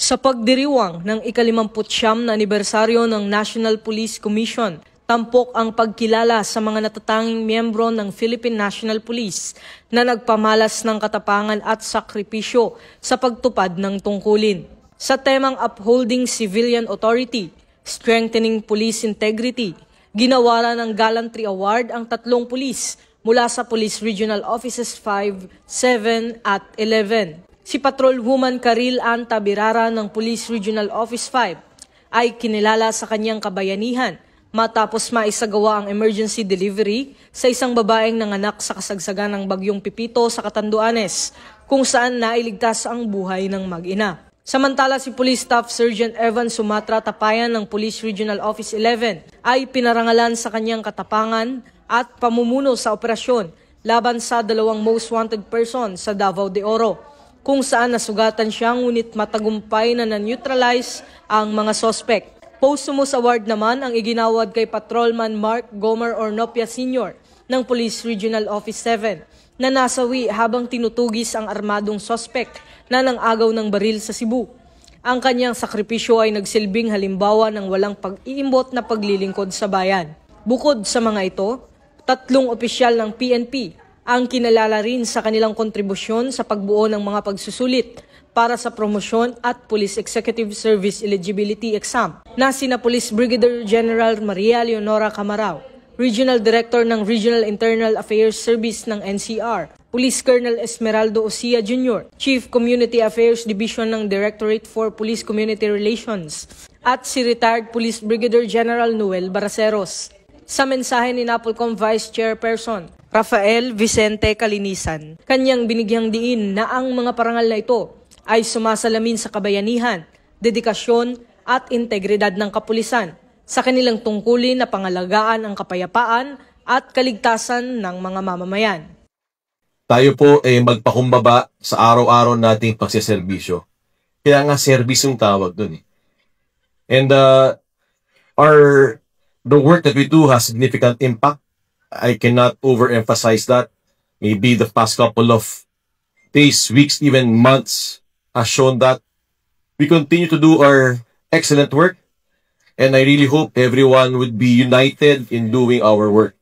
Sa pagdiriwang ng ika-59 na anibersaryo ng National Police Commission, tampok ang pagkilala sa mga natatanging miyembro ng Philippine National Police na nagpamalas ng katapangan at sakripisyo sa pagtupad ng tungkulin. Sa temang Upholding Civilian Authority, Strengthening Police Integrity, ginawaran ng Gallantry Award ang 3 pulis mula sa Police Regional Offices 5, 7 at 11. Si Patrolwoman Karil Ann Tabirara ng Police Regional Office 5 ay kinilala sa kanyang kabayanihan matapos maisagawa ang emergency delivery sa isang babaeng nanganak sa kasagsagan ng Bagyong Pipito sa Catanduanes, kung saan nailigtas ang buhay ng mag-ina. Samantala, si Police Staff Sergeant Evan Sumatra Tapayan ng Police Regional Office 11 ay pinarangalan sa kanyang katapangan at pamumuno sa operasyon laban sa 2 most wanted person sa Davao de Oro, kung saan nasugatan siya ngunit matagumpay na na-neutralize ang mga sospek. Posthumous award naman ang iginawad kay Patrolman Mark Gomer Ornopia Sr. ng Police Regional Office 7 na nasawi habang tinutugis ang armadong sospek na nang-agaw ng baril sa Cebu. Ang kanyang sakripisyo ay nagsilbing halimbawa ng walang pag-iimbot na paglilingkod sa bayan. Bukod sa mga ito, 3 opisyal ng PNP ang kinalala rin sa kanilang kontribusyon sa pagbuo ng mga pagsusulit para sa promosyon at Police Executive Service Eligibility Exam na sina Police Brigadier General Maria Leonora Camarao, Regional Director ng Regional Internal Affairs Service ng NCR, Police Colonel Esmeraldo Osia Jr., Chief Community Affairs Division ng Directorate for Police Community Relations, at si Retired Police Brigadier General Noel Baraceros. Sa mensahe ni NAPOLCOM Vice Chairperson Rafael Vicente Kalinisan, kanyang binigyang diin na ang mga parangal na ito ay sumasalamin sa kabayanihan, dedikasyon at integridad ng kapulisan sa kanilang tungkulin na pangalagaan ang kapayapaan at kaligtasan ng mga mamamayan. Tayo po ay magpakumbaba sa araw-araw nating pagseserbisyo. Kaya nga service yung tawag dun eh. And the work that we do has significant impact. I cannot overemphasize that. Maybe the past couple of days, weeks, even months has shown that we continue to do our excellent work. And I really hope everyone would be united in doing our work.